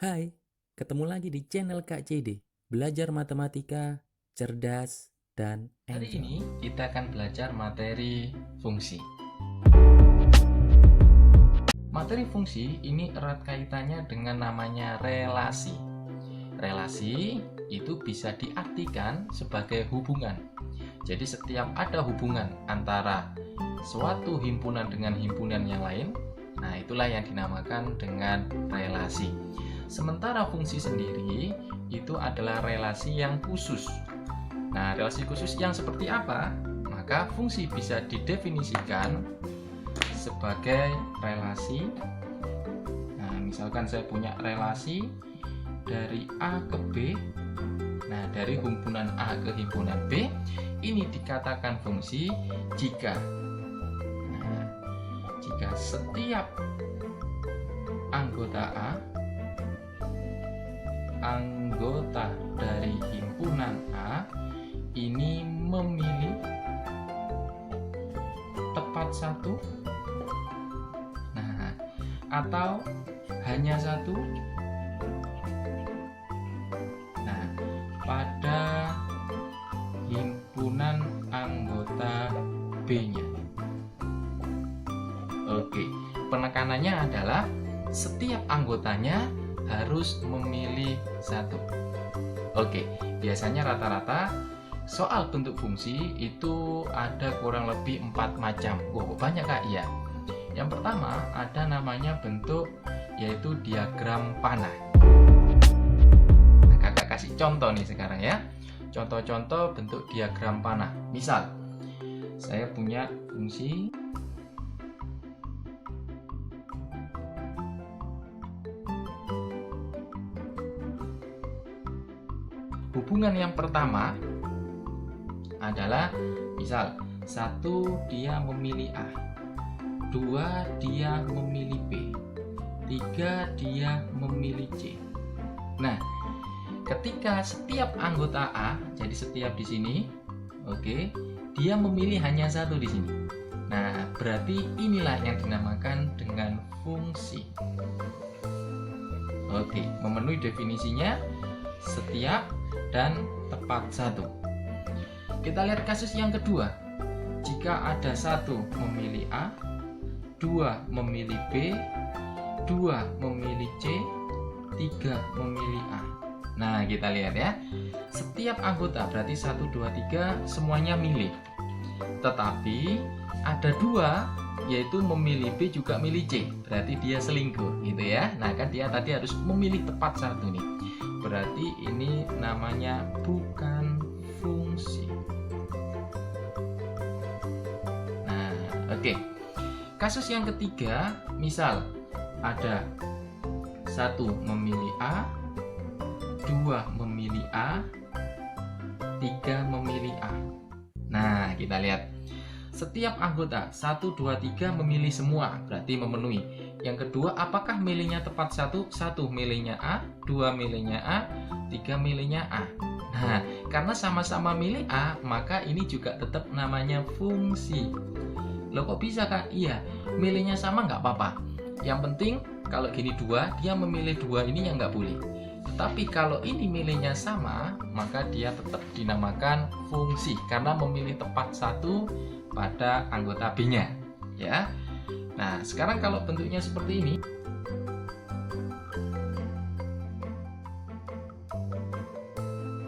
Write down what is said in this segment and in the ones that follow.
Hai, ketemu lagi di channel Kak CD. Belajar matematika, cerdas, dan Hari enjoy. ini kita akan belajar materi fungsi. Materi fungsi ini erat kaitannya dengan namanya relasi. Relasi itu bisa diartikan sebagai hubungan. Jadi setiap ada hubungan antara suatu himpunan dengan himpunan yang lain, nah itulah yang dinamakan dengan relasi. Sementara fungsi sendiri itu adalah relasi yang khusus. Nah, relasi khusus yang seperti apa? Maka fungsi bisa didefinisikan sebagai relasi. Nah, misalkan saya punya relasi dari A ke B. Nah, dari himpunan A ke himpunan B, ini dikatakan fungsi jika nah, jika setiap anggota dari himpunan A ini memilih tepat satu, nah, atau hanya satu, nah, pada himpunan anggota B-nya. Oke, penekanannya adalah setiap anggotanya harus memilih satu. Oke, biasanya rata-rata soal bentuk fungsi itu ada kurang lebih 4 macam. Wow, banyak Kak, iya. Yang pertama ada namanya bentuk yaitu diagram panah. Nah, Kakak kasih contoh nih sekarang ya. Contoh-contoh bentuk diagram panah. Misal, saya punya fungsi hubungan yang pertama adalah misal 1 dia memilih A, 2 dia memilih B, 3 dia memilih C. Nah, ketika setiap anggota A, jadi setiap di sini, oke, dia memilih hanya satu di sini. Nah, berarti inilah yang dinamakan dengan fungsi. Oke, memenuhi definisinya setiap dan tepat satu. Kita lihat kasus yang kedua. Jika ada 1 memilih A, 2 memilih B, 2 memilih C, 3 memilih A. Nah, kita lihat ya. Setiap anggota berarti 1, 2, 3 semuanya milih. Tetapi ada 2 yaitu memilih B juga milih C. Berarti dia selingkuh gitu ya. Nah, kan dia tadi harus memilih tepat satu nih. Berarti ini namanya bukan fungsi. Nah, oke. Kasus yang ketiga, misal ada 1 memilih A, 2 memilih A, 3 memilih A. Nah, kita lihat. Setiap anggota 1, 2, 3 memilih semua, berarti memenuhi. Yang kedua, apakah milihnya tepat satu? 1 milihnya A, 2 milihnya A, 3 milihnya A. Nah, karena sama-sama milih A, maka ini juga tetap namanya fungsi. Loh kok bisa Kak? Iya, milihnya sama nggak apa-apa. Yang penting kalau gini 2, dia memilih 2 ini yang nggak boleh. Tapi kalau ini milihnya sama, maka dia tetap dinamakan fungsi karena memilih tepat satu pada anggota B-nya, ya. Nah, sekarang kalau bentuknya seperti ini.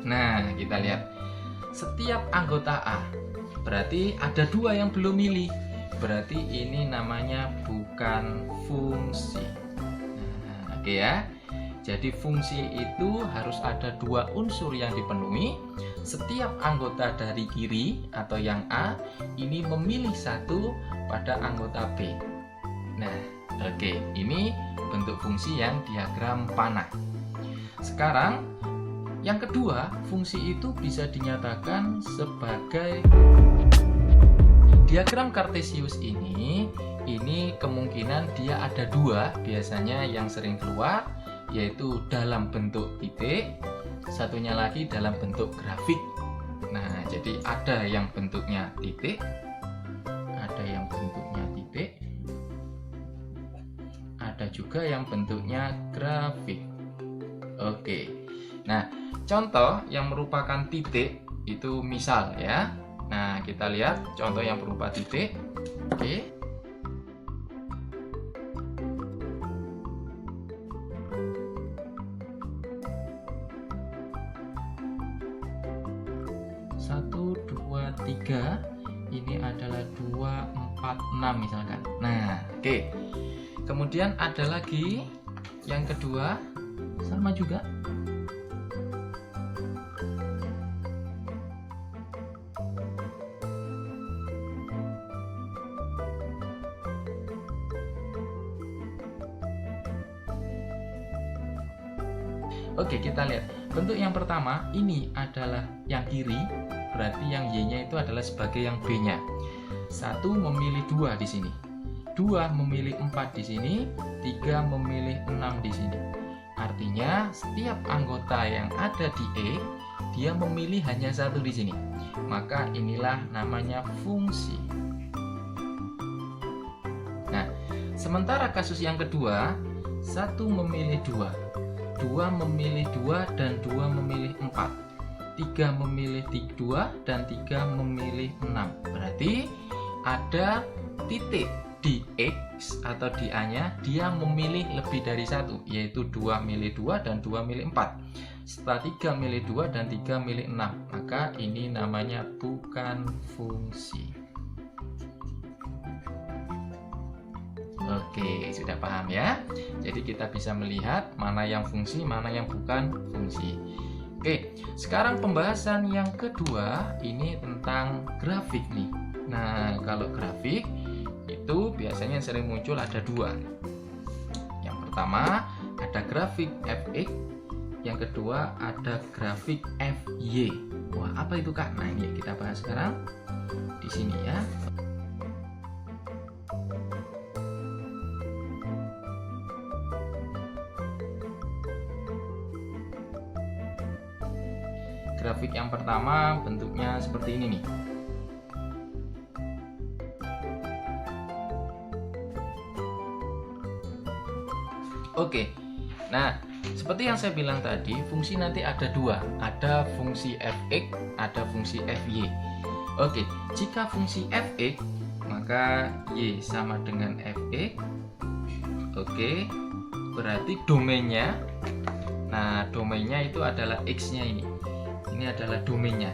Nah, kita lihat. Setiap anggota A, berarti ada 2 yang belum milih. Berarti ini namanya bukan fungsi. Nah, oke ya. Jadi fungsi itu harus ada 2 unsur yang dipenuhi. Setiap anggota dari kiri atau yang A ini memilih satu pada anggota B. Nah, oke, ini bentuk fungsi yang diagram panah. Sekarang yang kedua, fungsi itu bisa dinyatakan sebagai diagram Kartesius ini kemungkinan dia ada 2 biasanya yang sering keluar, yaitu dalam bentuk titik, satunya lagi dalam bentuk grafik. Nah, jadi ada yang bentuknya titik, ada yang bentuknya titik, ada juga yang bentuknya grafik. Oke. Nah, contoh yang merupakan titik itu misal ya. Nah, kita lihat contoh yang berupa titik. Oke. Satu, dua, tiga. Ini adalah 2, 4, 6 misalkan. Nah, oke. Kemudian ada lagi yang kedua, sama juga. Oke, kita lihat. Bentuk yang pertama, ini adalah yang kiri, berarti yang Y-nya itu adalah sebagai yang B-nya. 1 memilih 2 di sini. 2 memilih 4 di sini, 3 memilih 6 di sini. Artinya, setiap anggota yang ada di E, dia memilih hanya 1 di sini. Maka inilah namanya fungsi. Nah, sementara kasus yang kedua, 1 memilih 2. 2 memilih 2 dan 2 memilih 4. 3 memilih 2 dan 3 memilih 6. Berarti ada titik di X atau di A-nya dia memilih lebih dari 1, yaitu 2 milih 2 dan 2 milih 4. Setelah 3 milih 2 dan 3 milih 6, maka ini namanya bukan fungsi. Oke, sudah paham ya? Jadi kita bisa melihat mana yang fungsi, mana yang bukan fungsi. Oke, sekarang pembahasan yang kedua ini tentang grafik nih. Nah, kalau grafik itu biasanya sering muncul ada 2. Yang pertama ada grafik fx, yang kedua ada grafik fy. Wah, apa itu Kak? Nah, ini kita bahas sekarang di sini ya. Grafik yang pertama bentuknya seperti ini nih. Oke, nah seperti yang saya bilang tadi, fungsi nanti ada 2, ada fungsi fx, ada fungsi fy. Oke, jika fungsi fx, maka y sama dengan fx. Oke, berarti domainnya, nah domainnya itu adalah x-nya ini. Ini adalah domainnya.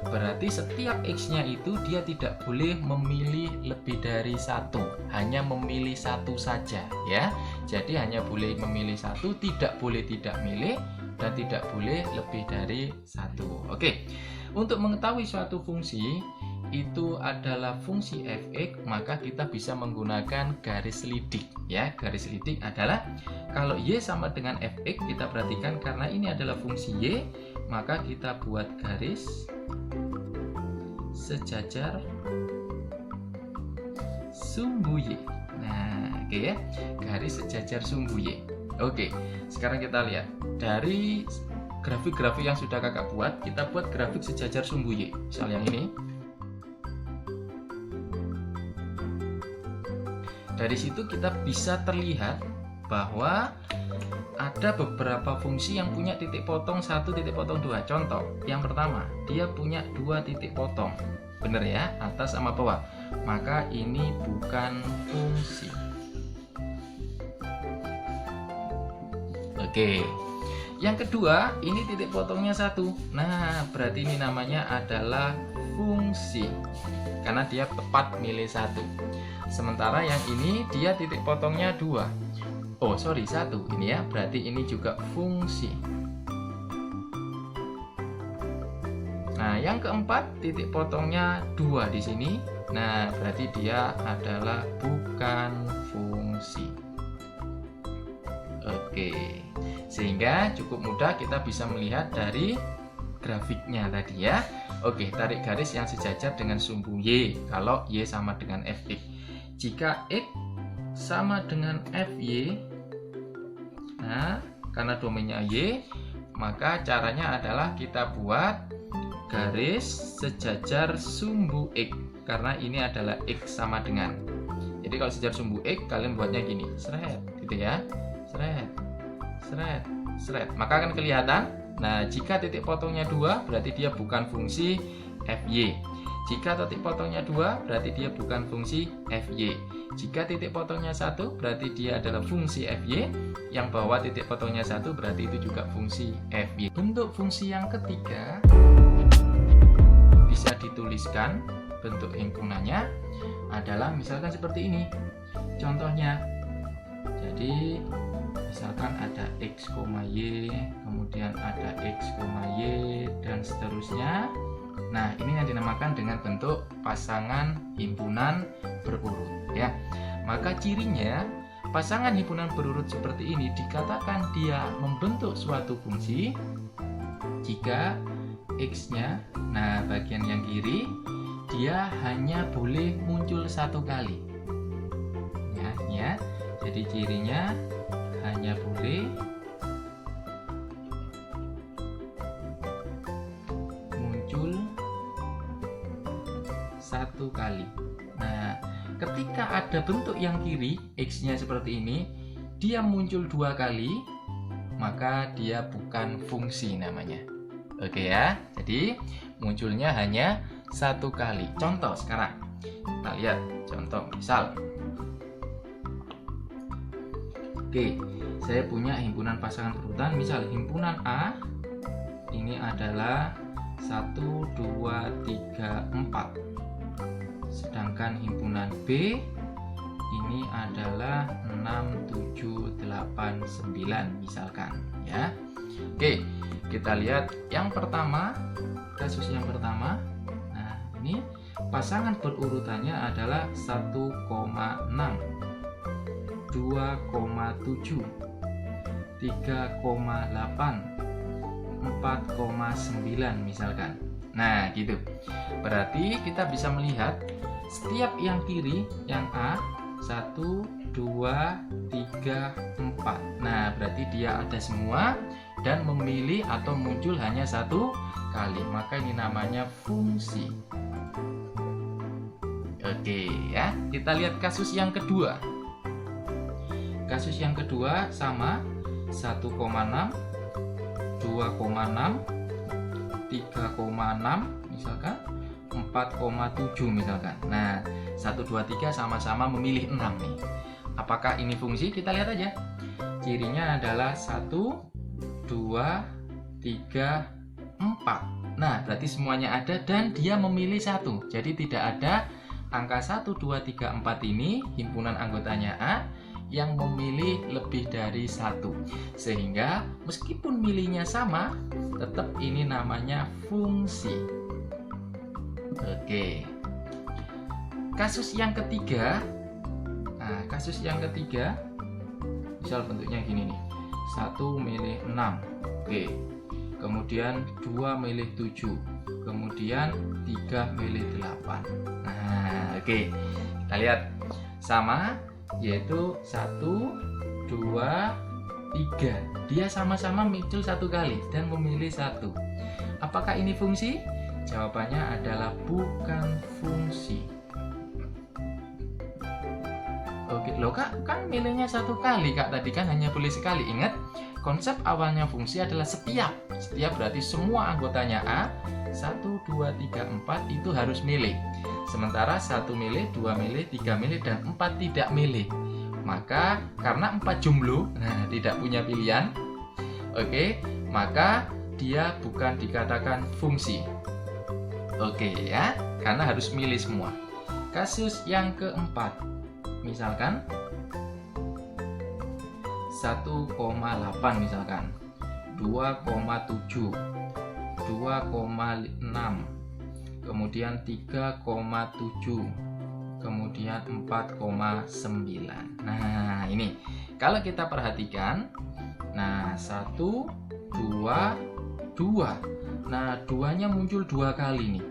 Berarti setiap X-nya itu dia tidak boleh memilih lebih dari 1, hanya memilih 1 saja ya. Jadi hanya boleh memilih 1, tidak boleh tidak milih, dan tidak boleh lebih dari 1. Oke. Untuk mengetahui suatu fungsi itu adalah fungsi fx, maka kita bisa menggunakan garis lidik ya. Garis lidik adalah kalau y sama dengan fx, kita perhatikan karena ini adalah fungsi y, maka kita buat garis sejajar sumbu y. Nah, oke ya, garis sejajar sumbu y. Oke, sekarang kita lihat dari grafik-grafik yang sudah kakak buat, kita buat grafik sejajar sumbu y. Misal yang ini. Dari situ kita bisa terlihat bahwa ada beberapa fungsi yang punya titik potong 1, titik potong 2. Contoh, yang pertama, dia punya 2 titik potong. Benar ya, atas sama bawah. Maka ini bukan fungsi. Oke. Yang kedua, ini titik potongnya 1. Nah, berarti ini namanya adalah fungsi. Karena dia tepat milih 1. Sementara yang ini dia titik potongnya 2. Oh, sorry, 1 ini ya. Berarti ini juga fungsi. Nah, yang keempat titik potongnya 2 di sini. Nah, berarti dia adalah bukan fungsi. Oke. Sehingga cukup mudah kita bisa melihat dari grafiknya tadi ya. Oke, tarik garis yang sejajar dengan sumbu Y kalau Y sama dengan fx. Jika x sama dengan fy, nah karena domainnya y, maka caranya adalah kita buat garis sejajar sumbu x, karena ini adalah x sama dengan. Jadi kalau sejajar sumbu x, kalian buatnya gini, seret gitu ya, seret, seret, seret, maka akan kelihatan. Nah, jika titik potongnya 2 berarti dia bukan fungsi FY. Jika titik potongnya 2 berarti dia bukan fungsi FY. Jika titik potongnya 1 berarti dia adalah fungsi FY. Yang bawah titik potongnya 1 berarti itu juga fungsi FY. Bentuk fungsi yang ketiga bisa dituliskan, bentuk himpunannya adalah misalkan seperti ini. Contohnya, jadi misalkan ada X, Y, kemudian ada X, Y, dan seterusnya. Nah, ini yang dinamakan dengan bentuk pasangan himpunan berurut, ya. Maka cirinya pasangan himpunan berurut seperti ini dikatakan dia membentuk suatu fungsi jika X-nya, nah bagian yang kiri, dia hanya boleh muncul satu kali. Ya. Jadi cirinya hanya boleh muncul satu kali. Nah, ketika ada bentuk yang kiri, X-nya seperti ini, dia muncul 2 kali, maka dia bukan fungsi namanya. Oke ya, jadi munculnya hanya 1 kali. Contoh sekarang, kita lihat contoh misal. Oke, saya punya himpunan pasangan berurutan, misal himpunan A ini adalah 1, 2, 3, 4. Sedangkan himpunan B ini adalah 6, 7, 8, 9 misalkan, ya. Oke, kita lihat yang pertama, kasus yang pertama. Nah, ini pasangan berurutannya adalah 1,6, 2,7, 3,8, 4,9 misalkan. Nah, gitu. Berarti kita bisa melihat setiap yang kiri, yang A, 1, 2, 3, 4. Nah, berarti dia ada semua dan memilih atau muncul hanya 1 kali. Maka ini namanya fungsi. Oke ya, kita lihat kasus yang kedua. Kasus yang kedua sama, 1,6, 2,6, 3,6 misalkan, 4,7 misalkan. Nah, 1, 2, 3 sama-sama memilih 6 nih. Apakah ini fungsi? Kita lihat aja. Cirinya adalah 1, 2, 3, 4. Nah, berarti semuanya ada dan dia memilih 1. Jadi tidak ada angka 1, 2, 3, 4 ini himpunan anggotanya A yang memilih lebih dari 1. Sehingga meskipun milihnya sama, tetap ini namanya fungsi. Oke. Kasus yang ketiga. Nah, kasus yang ketiga misal bentuknya gini nih. 1 milih 6. Oke. Kemudian 2 milih 7. Kemudian 3 milih 8. Nah, oke. Kita lihat sama, yaitu 1, 2, 3. Dia sama-sama muncul 1 kali dan memilih 1. Apakah ini fungsi? Jawabannya adalah bukan fungsi. Oke, loh Kak, kan milihnya 1 kali Kak, tadi kan hanya boleh sekali. Ingat, konsep awalnya fungsi adalah setiap. Setiap berarti semua anggotanya A, 1, 2, 3, 4 itu harus milih. Sementara 1 milih, 2 milih, 3 milih, dan 4 tidak milih. Maka karena 4 jomblo, nah tidak punya pilihan, oke, maka dia bukan dikatakan fungsi. Oke ya, karena harus milih semua. Kasus yang keempat, misalkan 1,8 misalkan, 2,7, 2,6, kemudian 3,7, kemudian 4,9. Nah, ini kalau kita perhatikan, nah 1, 2, 2. Nah, 2-nya muncul 2 kali nih.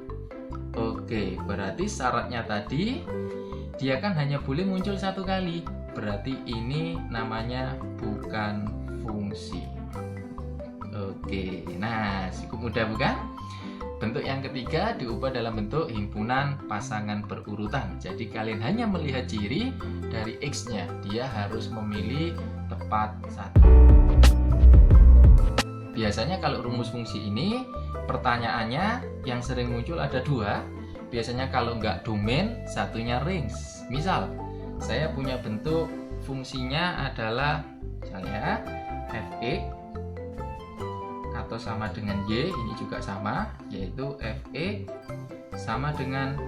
Oke, berarti syaratnya tadi dia kan hanya boleh muncul 1 kali. Berarti ini namanya bukan fungsi. Oke, nah cukup mudah bukan? Bentuk yang ketiga diubah dalam bentuk himpunan pasangan berurutan. Jadi kalian hanya melihat ciri dari X-nya. Dia harus memilih tepat 1. biasanya kalau rumus fungsi ini pertanyaannya yang sering muncul ada dua. Biasanya kalau nggak domain, satunya range. Misal, saya punya bentuk fungsinya adalah misalnya f(x) atau sama dengan y, ini juga sama, yaitu f(x) sama dengan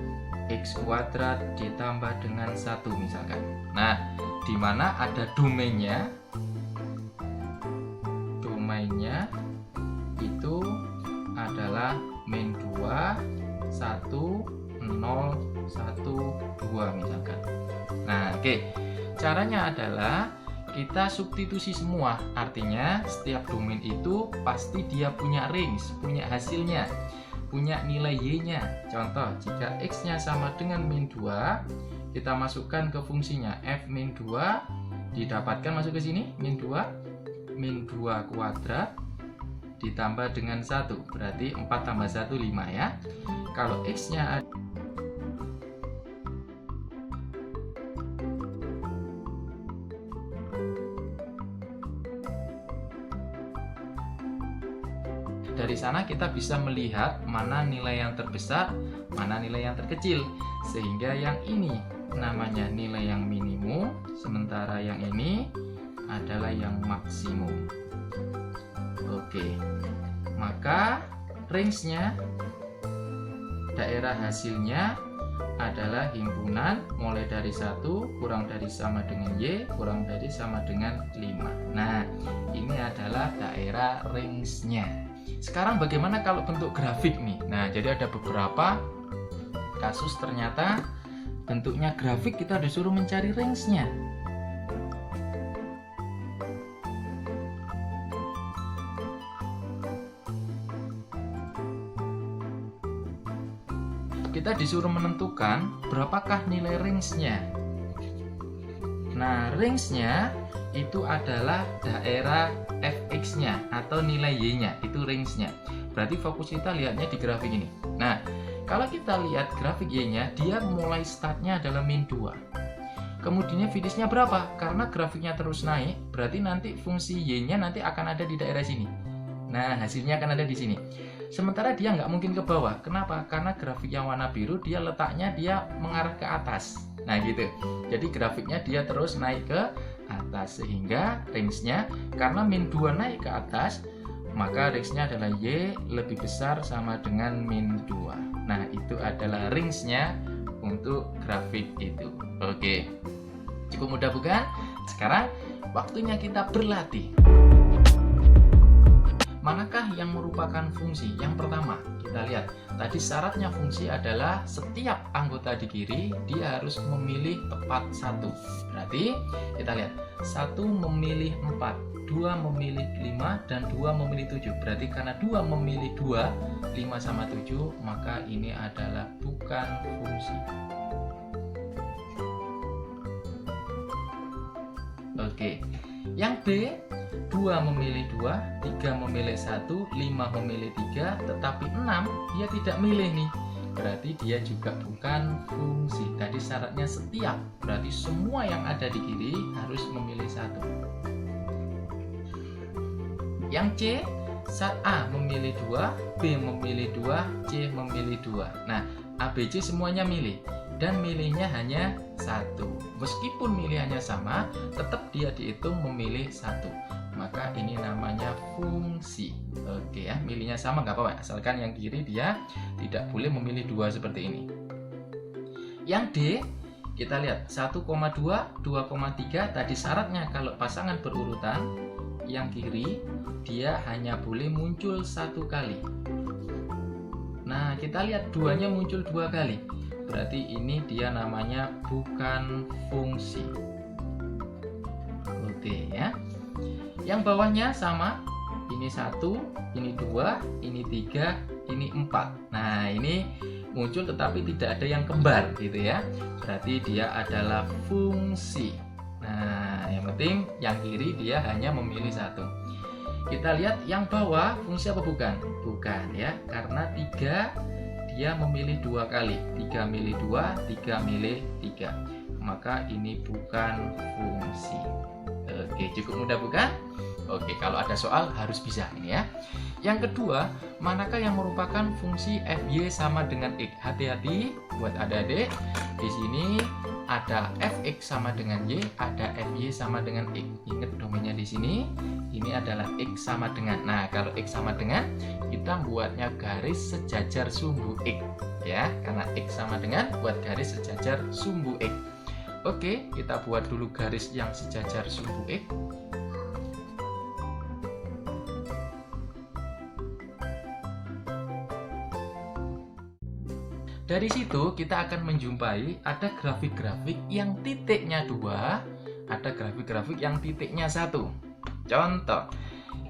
x kuadrat ditambah dengan 1 misalkan. Nah, di mana ada domainnya itu adalah min 2, 1, 0, 1, 2 misalkan. Nah, oke. Caranya adalah kita substitusi semua. Artinya setiap domain itu pasti dia punya range, punya hasilnya, punya nilai y-nya. Contoh, jika x-nya sama dengan min 2, kita masukkan ke fungsinya f min 2, didapatkan masuk ke sini min 2 kuadrat ditambah dengan 1, berarti 4 tambah 1 5 ya. Kalau x-nya dari sana kita bisa melihat mana nilai yang terbesar, mana nilai yang terkecil, sehingga yang ini namanya nilai yang minimum, sementara yang ini adalah yang maksimum. Oke, maka range-nya, daerah hasilnya adalah himpunan mulai dari 1 kurang dari sama dengan y kurang dari sama dengan 5. Nah, ini adalah daerah range-nya. Sekarang bagaimana kalau bentuk grafik nih? Nah, jadi ada beberapa kasus ternyata bentuknya grafik kita disuruh mencari range-nya. Kita disuruh menentukan berapakah nilai range-nya. Nah, range-nya itu adalah daerah fx-nya atau nilai y-nya, itu range-nya. Berarti fokus kita lihatnya di grafik ini. Nah, kalau kita lihat grafik y-nya, dia mulai startnya adalah min 2. Kemudiannya finishnya berapa? Karena grafiknya terus naik, berarti nanti fungsi y-nya nanti akan ada di daerah sini. Nah, hasilnya akan ada di sini. Sementara dia nggak mungkin ke bawah. Kenapa? Karena grafik yang warna biru dia letaknya dia mengarah ke atas. Nah gitu. Jadi grafiknya dia terus naik ke atas sehingga range-nya karena min 2 naik ke atas, maka range-nya adalah y lebih besar sama dengan min 2. Nah itu adalah range-nya untuk grafik itu. Oke. Cukup mudah bukan? Sekarang waktunya kita berlatih. Manakah yang merupakan fungsi? Yang pertama, kita lihat. Tadi syaratnya fungsi adalah setiap anggota di kiri, dia harus memilih tepat 1. Berarti, kita lihat. 1 memilih 4, 2 memilih 5, dan 2 memilih 7. Berarti karena 2 memilih 2, 5 sama 7, maka ini adalah bukan fungsi. Oke. Yang B, 2 memilih 2, 3 memilih 1, 5 memilih 3, tetapi 6 dia tidak milih nih. Berarti dia juga bukan fungsi. Tadi syaratnya setiap, berarti semua yang ada di kiri harus memilih 1. Yang C, saat A memilih 2, B memilih 2, C memilih 2. Nah, A, B, C semuanya milih. Dan milihnya hanya 1. Meskipun pilihannya sama, tetap dia dihitung memilih 1. Maka ini namanya fungsi. Oke ya, milihnya sama nggak apa-apa, asalkan yang kiri dia tidak boleh memilih 2 seperti ini. Yang D, kita lihat 1,2, 2,3 tadi syaratnya kalau pasangan berurutan, yang kiri dia hanya boleh muncul 1 kali. Nah, kita lihat 2-nya muncul 2 kali. Berarti ini dia namanya bukan fungsi. Oke ya. Yang bawahnya sama. Ini 1, ini 2, ini 3, ini 4. Nah, ini muncul tetapi tidak ada yang kembar gitu ya. Berarti dia adalah fungsi. Nah, yang penting yang kiri dia hanya memilih 1. Kita lihat yang bawah fungsi apa bukan? Bukan ya, karena 3 dia memilih 2 kali. 3 milih 2, 3 milih 3. Maka ini bukan fungsi. Oke, cukup mudah bukan? Oke, kalau ada soal harus bisa ini ya. Yang kedua, manakah yang merupakan fungsi FY sama dengan X? Hati-hati buat adik-adik. Di sini ada Fx sama dengan Y, ada Fy sama dengan X. Ingat domainnya di sini. Ini adalah X sama dengan. Nah, kalau X sama dengan, kita buatnya garis sejajar sumbu X. Ya, karena X sama dengan, buat garis sejajar sumbu X. Oke, kita buat dulu garis yang sejajar sumbu X. Dari situ kita akan menjumpai ada grafik-grafik yang titiknya 2, ada grafik-grafik yang titiknya 1. Contoh,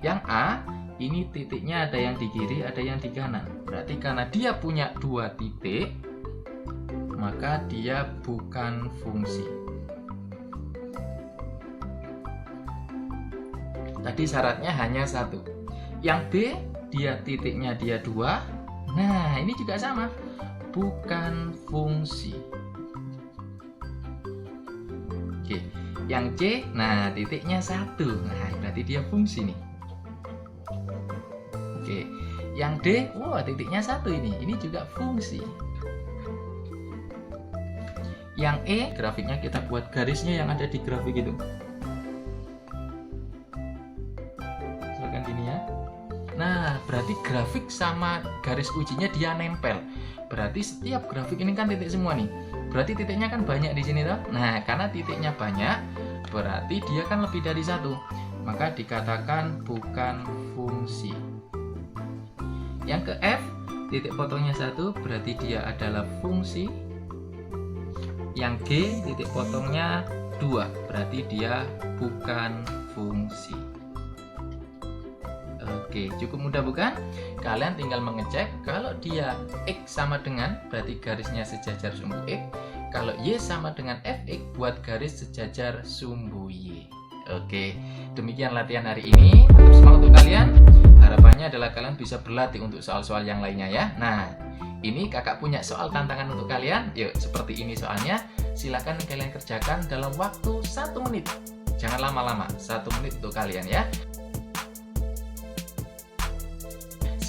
yang A ini titiknya ada yang di kiri, ada yang di kanan. Berarti karena dia punya 2 titik, maka dia bukan fungsi. Tadi syaratnya hanya 1. Yang B, dia titiknya dia 2. Nah, ini juga sama, bukan fungsi. Oke, yang C, nah titiknya 1. Nah, berarti dia fungsi nih. Oke, yang D, wah titiknya 1 ini juga fungsi. Yang E, grafiknya kita buat garisnya yang ada di grafik itu. Silakan gini ya. Nah, berarti grafik sama garis ujinya dia nempel. Berarti setiap grafik ini kan titik semua nih. Berarti titiknya kan banyak di sini toh. Nah, karena titiknya banyak, berarti dia kan lebih dari 1. Maka dikatakan bukan fungsi. Yang ke F, titik potongnya 1, berarti dia adalah fungsi. Yang G, titik potongnya 2, berarti dia bukan fungsi. Oke, cukup mudah bukan? Kalian tinggal mengecek kalau dia X sama dengan, berarti garisnya sejajar sumbu X. Kalau Y sama dengan Fx, buat garis sejajar sumbu Y. Oke, demikian latihan hari ini. Semangat untuk kalian. Harapannya adalah kalian bisa berlatih untuk soal-soal yang lainnya ya. Nah, ini kakak punya soal tantangan untuk kalian. Yuk, seperti ini soalnya. Silakan kalian kerjakan dalam waktu 1 menit. Jangan lama-lama, 1 menit untuk kalian ya.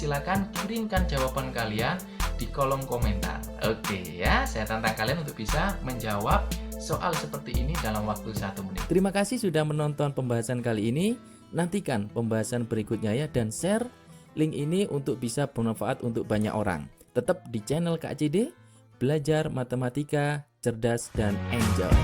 Silakan kirimkan jawaban kalian di kolom komentar. Oke ya, saya tantang kalian untuk bisa menjawab soal seperti ini dalam waktu 1 menit. Terima kasih sudah menonton pembahasan kali ini. Nantikan pembahasan berikutnya ya, dan share link ini untuk bisa bermanfaat untuk banyak orang. Tetap di channel Kak CD, belajar matematika, cerdas dan enjoy.